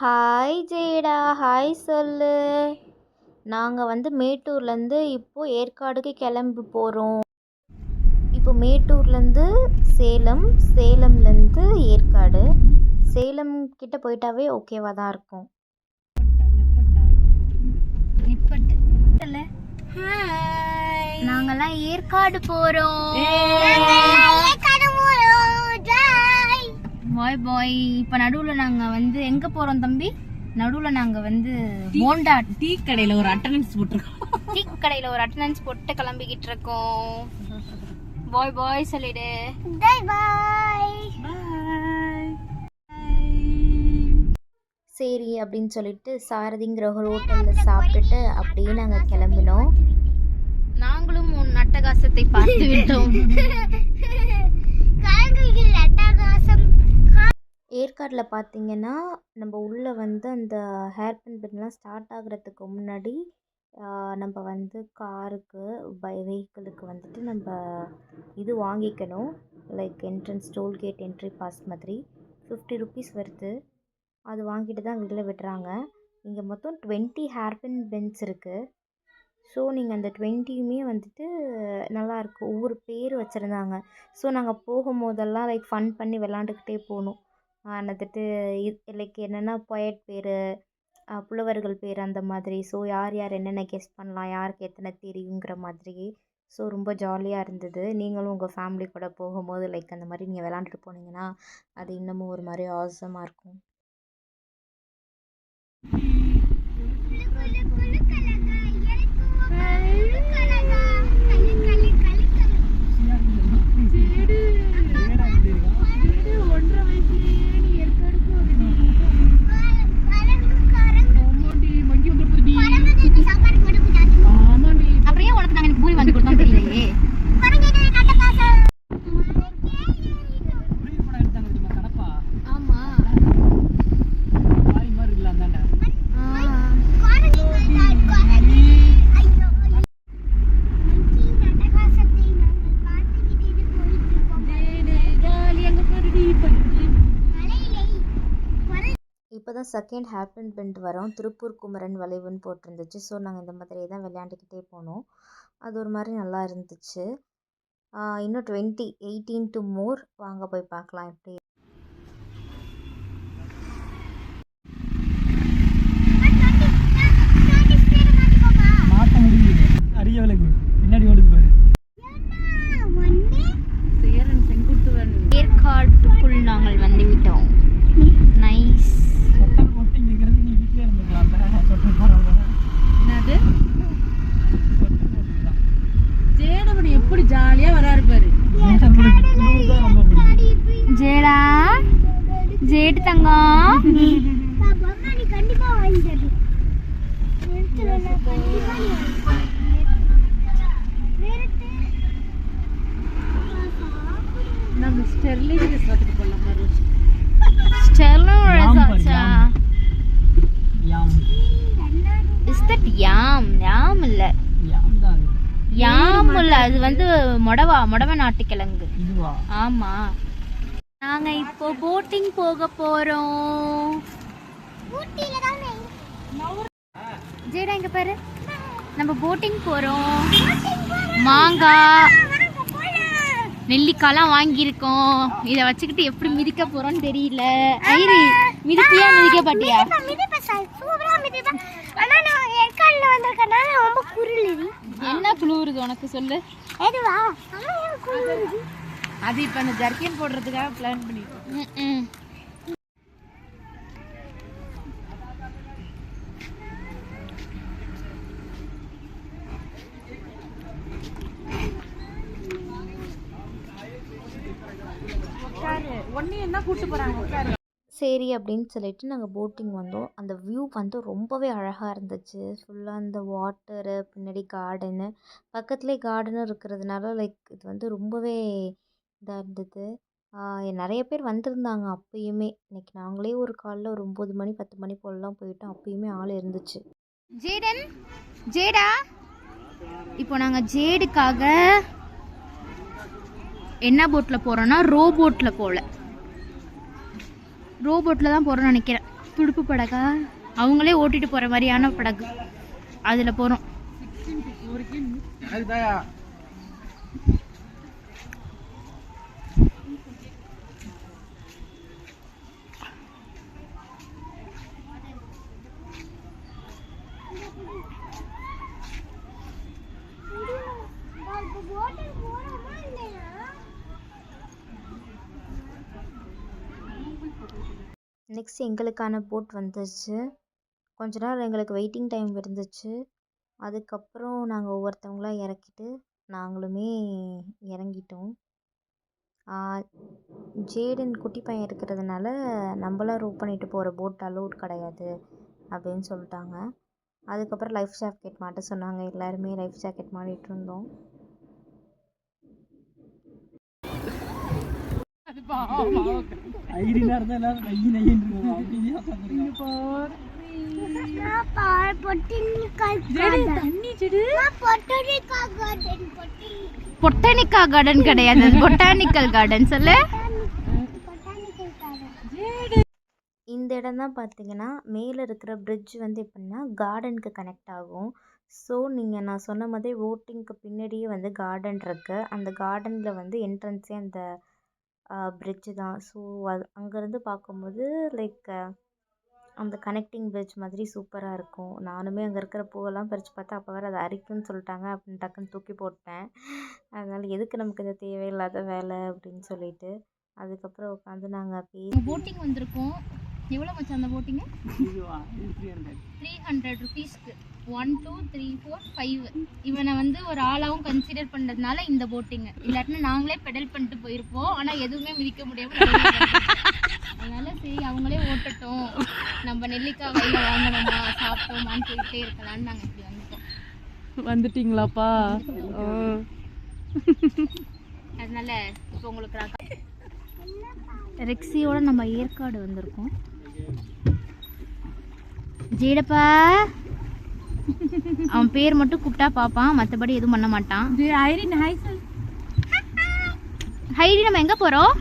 Hi Jada, hi சொல்லு. நாங்கள் மேட்டூர்லேருந்து இப்போது ஏற்காடுக்கு கிளம்பி போகிறோம். இப்போ மேட்டூர்லேருந்து சேலம், சேலம்லேருந்து ஏற்காடு. சேலம் கிட்ட போயிட்டாவே ஓகேவாக தான் இருக்கும். நாங்கெல்லாம் ஏற்காடு போகிறோம். பாய் பாய். இப்போ நடுவில் நாங்கள் எங்கே போகிறோம் தம்பி? நடுவில் நாங்கள் போண்டா டீ கடையில் ஒரு அட்டண்டன்ஸ் போட்டிருக்கோம். டீ கடையில் ஒரு அட்டண்டன்ஸ் போட்டு கிளம்பிக்கிட்டு இருக்கோம். பாய் பாய் சொல்லிடு. பாய் பாய். சரி அப்படின்னு சொல்லிட்டு சாரதிங்கிற ஒரு ஹோட்டலில் சாப்பிட்டுட்டு அப்படியே நாங்கள் கிளம்பினோம். நாங்களும் உன் அட்டகாசத்தை பார்த்து விட்டோம். ஏற்காடில் பார்த்தீங்கன்னா நம்ம உள்ளே அந்த ஹேர்பின் பின்லாம் ஸ்டார்ட் ஆகிறதுக்கு முன்னாடி நம்ம காருக்கு வெஹிக்கிளுக்கு நம்ம இது வாங்கிக்கணும். Like entrance tollgate entry pass மாதிரி 50 ருபீஸ் வருது. அது வாங்கிட்டு தான் வெளில விடுறாங்க. இங்கே மொத்தம் 20 ஹேர்பின் பென்ஸ் இருக்குது. ஸோ நீங்கள் அந்த 20யுமே நல்லாயிருக்கு. ஒவ்வொரு பேர் வச்சுருந்தாங்க. ஸோ நாங்கள் போகும்போதெல்லாம் லைக் ஃபன் பண்ணி விளாண்டுக்கிட்டே போகணும். லைக் என்னென்னா பொயட் பேர், புலவர்கள் பேர் அந்த மாதிரி. ஸோ யார் யார் என்னென்ன கெஸ் பண்ணலாம், யாருக்கு எத்தனை தெரியுங்கிற மாதிரி. ஸோ ரொம்ப ஜாலியாக இருந்தது. நீங்களும் உங்கள் ஃபேமிலி கூட போகும்போது லைக் அந்த மாதிரி நீங்கள் விளாண்டுட்டு போனீங்கன்னா அது இன்னமும் ஒரு மாதிரி ஆசமாக இருக்கும். இப்போ தான் செகண்ட் ஹேர்பின் பெண்ட் வரோம். திருப்பூர் குமரன் வளைவுன்னு போட்டிருந்துச்சு. ஸோ நாங்கள் இந்த மாதிரி தான் விளையாண்டுக்கிட்டே போனோம். அது ஒரு மாதிரி நல்லா இருந்துச்சு. இன்னும் 18 to more. வாங்க போய் பார்க்கலாம் எப்படி. ஏற்காட்டுக்குள் நாங்கள் வந்துவிட்டோம். நைஸ். எப்படி ஜாலியா வராரு பாரு. ஜேடா, ஜேடு தங்கம். நம்ம ஸ்டெர்லிங் ரிசார்ட்டுக்கு போலாம் பாரு. ஸ்டெர்லிங் ரிசார்ட்டா? இஸ் தட் யாம்? யாம் இல்ல, யாம் இல்ல. அது மொடவ நாட்டுக்கிழங்கு. ஆமா. நாங்க இப்போ போட்டிங் போக போறோம். ஜேடா இங்க பாரு, நம்ம போட்டிங் போறோம். மாங்காய், நெல்லிக்காய்லாம் வாங்கியிருக்கோம். இதை வச்சுக்கிட்டு எப்படி மிதிக்க போறோம்னு தெரியல. ஐரி, மிதிப்பியா மிதிக்க பாட்டியா? என்ன குளிருது உனக்கு சொல்லு. அது இப்ப அந்த ஜர்க்கின் போடுறதுக்காக பிளான் பண்ணிட்டோம். ஒன்னே என்ன கூட்டு போறாங்க. சரி அப்படின்னு சொல்லிட்டு நாங்கள் போட்டிங் வந்தோம். அந்த வியூ ரொம்பவே அழகாக இருந்துச்சு. ஃபுல்லாக அந்த வாட்டரு, பின்னாடி கார்டனு, பக்கத்துலேயே கார்டனும் இருக்கிறதுனால லைக் இது ரொம்பவே இதாக இருந்தது. நிறைய பேர் வந்திருந்தாங்க அப்பயுமே. இன்னைக்கு நாங்களே ஒரு காலைல ஒரு 9 மணி 10 மணி போலலாம் போயிட்டோம். அப்பயுமே ஆள் இருந்துச்சு. ஜேடன், ஜேடா, இப்போ நாங்கள் ஜேடுக்காக என்ன போட்டில் போகிறோன்னா ரோ போட்டில் போகல, ரோபோட்டில் தான் போகிறோன்னு நினைக்கிறேன். துடுப்பு படகா அவங்களே ஓட்டிட்டு போகிற மாதிரியான படகு அதில் போகிறோம். நெக்ஸ்ட் எங்களுக்கான போட் வந்துச்சு. கொஞ்ச நேரம் எங்களுக்கு வெயிட்டிங் டைம் இருந்துச்சு. அதுக்கப்புறம் நாங்கள் ஒவ்வொருத்தவங்களா இறக்கிட்டு நாங்களுமே இறங்கிட்டோம். ஜேடன் குட்டி பையன் இருக்கிறதுனால நம்மளாம் ரோப் பண்ணிட்டு போகிற போட் அலோட் கிடையாது அப்படின்னு சொல்லிட்டாங்க. அதுக்கப்புறம் லைஃப் ஜாக்கெட் மாட்ட சொன்னாங்க. எல்லாருமே லைஃப் ஜாக்கெட் மாட்டிகிட்டு இருந்தோம். பொட்டானிக்கா கார்டன் கிடையாது, பொட்டானிக்கல் கார்டன் சொல்லு. இந்த இடம் தான் பார்த்தீங்கன்னா மேலே இருக்கிற பிரிட்ஜ் வந்து எப்படின்னா கார்டனுக்கு கனெக்ட் ஆகும். ஸோ நீங்கள் நான் சொன்ன மாதிரி போட்டிங்க்கு பின்னாடியே வந்து கார்டன் இருக்கு. அந்த கார்டனில் வந்து என்ட்ரன்ஸே அந்த பிரிட்ஜு தான். ஸோ அது அங்கேருந்து பார்க்கும்போது லைக் அந்த கனெக்டிங் பிரிட்ஜ் மாதிரி சூப்பராக இருக்கும். நானுமே அங்கே இருக்கிற பூவெல்லாம் பறித்து பார்த்தா அப்போ வேறு அது அரிக்குன்னு சொல்லிட்டாங்க அப்படின்னு டக்குன்னு தூக்கி போட்டேன். அதனால் எதுக்கு நமக்கு இது தேவையில்லாத வேலை அப்படின்னு சொல்லிட்டு அதுக்கப்புறம் உட்காந்து நாங்கள் போட்டிங் வந்திருக்கோம். எவ்வளோ மச்சான் அந்த போட்டிங்கு? 300 ருபீஸ்க்கு 1 2 3 4 5. இவனை வந்து ஒரு ஆளாகவும் கன்சிடர் பண்ணுறதுனால இந்த போட்டிங்கு. இல்லாட்டினா நாங்களே பெடல் பண்ணிட்டு போயிருப்போம். ஆனால் எதுவுமே மிதிக்க முடியாமல் அதனால சரி அவங்களே ஓட்டட்டும், நம்ம நெல்லிக்காய் கையில் வாங்கணுமா சாப்பிட்டோமான்னு போயிட்டே இருக்கலான்னு நாங்கள் இப்படி வந்துட்டோம். வந்துட்டீங்களாப்பா? அதனால இப்போ உங்களுக்கு ரெக்ஸியோட நம்ம ஏற்காடு வந்திருக்கோம். ஜீடப்பா அவன் பேர் மட்டும் கூப்பிட்டா பார்ப்பான், மற்றபடி எதுவும் பண்ண மாட்டான். ஹைடி நம்ம எங்கே போகிறோம்?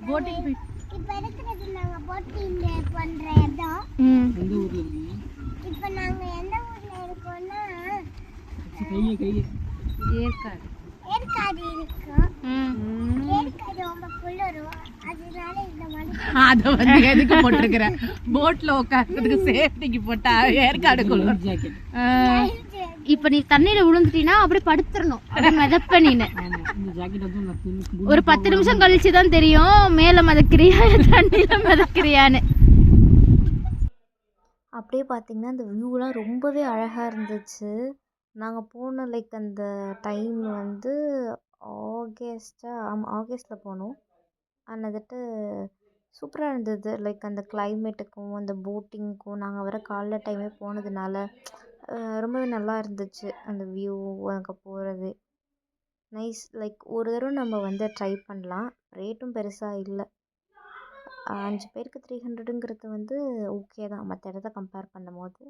போட்டிங் இப்போ இருக்கிறது நாங்கள் போட்டிங் பண்ணுற இடம். இப்போ நாங்கள் எந்த ஊரில் இருக்கோம்னா ஏற்காடு. ஏற்காடு இருக்கோம். ஏற்காடு ரொம்ப குளிரும், அதனால இந்த மாதிரி அதை வந்து எதுக்கு போட்டிருக்கிறேன்? போட்ல உட்காந்துக்கு சேஃப்டிக்கு போட்டா ஏற்காடு குளிர் ஜாக்கெட். இப்போ நீ தண்ணியில் விழுந்துட்டீங்கன்னா அப்படியே படுத்துடணும், அப்படியே மிதப்ப. நீ ஒரு 10 நிமிஷம் கழிச்சு தான் தெரியும் மேலே மிதக்கிறியா தண்ணியில் மிதக்கிறியான்னு. அப்படியே பார்த்திங்கன்னா அந்த வியூலாம் ரொம்பவே அழகாக இருந்துச்சு. நாங்கள் போன லைக் அந்த டைம் வந்து ஆகஸ்ட்டில் போனோம். அன்னதுட்டு சூப்பராக இருந்தது. லைக் அந்த கிளைமேட்டுக்கும் அந்த போட்டிங்க்கும் நாங்கள் வர காலைல டைமே போனதுனால ரொம்பவே நல்லா இருந்துச்சு அந்த வியூ அங்கே போகிறது. நைஸ். லைக் ஒரு தடவை நம்ம வந்து ட்ரை பண்ணலாம். ரேட்டும் பெருசாக இல்லை. 5 பேருக்கு 300ங்கிறது வந்து ஓகே தான் மற்ற இடத்த கம்பேர் பண்ணும்போது.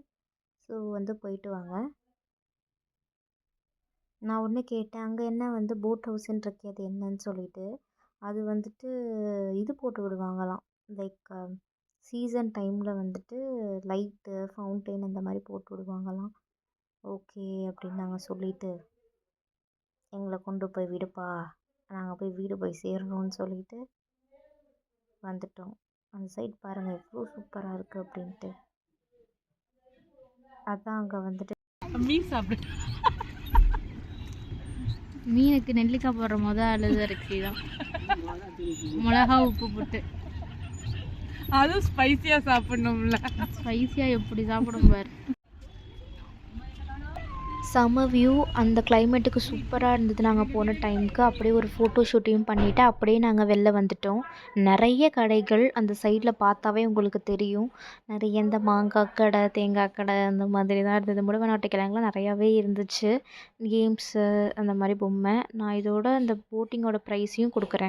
ஸோ வந்து போயிட்டு வாங்க. நான் ஒன்று கேட்டேன், அங்கே என்ன வந்து போட் ஹவுஸ்ன்னு இருக்கே அது என்னன்னு சொல்லிட்டு. அது வந்துட்டு இது போட்டு விடுவாங்களாம், லைக் சீசன் டைமில் வந்துட்டு லைட்டு ஃபவுண்டெயின் அந்த மாதிரி போட்டு விடுவாங்களாம். ஓகே அப்படின்னு நாங்கள் சொல்லிவிட்டு எங்களை கொண்டு போய் விடுப்பா, நாங்கள் போய் வீடு போய் சேரணும்னு சொல்லிட்டு வந்துட்டோம். அந்த சைட் பாருங்கள் எவ்வளோ சூப்பராக இருக்குது அப்படின்ட்டு. அதான் அங்கே வந்துட்டு மீன் சாப்பிடு. மீனுக்கு நெல்லிக்காய் போடுற அழுது ரெக்ஸி தான். மிளகா உப்பு போட்டு அதுவும் ஸ்பைசியாக சாப்பிடணும்ல. ஸ்பைசியாக எப்படி சாப்பிடும் பாரு. செம வியூ. அந்த கிளைமேட்டுக்கு சூப்பராக இருந்தது. நாங்கள் போன டைமுக்கு அப்படியே ஒரு ஃபோட்டோ ஷூட்டையும் பண்ணிவிட்டு அப்படியே நாங்கள் வெளில வந்துட்டோம். நிறைய கடைகள் அந்த சைடில் பார்த்தாவே உங்களுக்கு தெரியும். நிறைய இந்த மாங்காய் கடை, தேங்காய் கடை அந்த மாதிரி தான் இருந்தது. முடவநாட்டு கிழங்குலாம் நிறையாவே இருந்துச்சு. கேம்ஸு அந்த மாதிரி பொம்மை. நான் இதோட அந்த போட்டிங்கோட ப்ரைஸையும் கொடுக்குறேன்.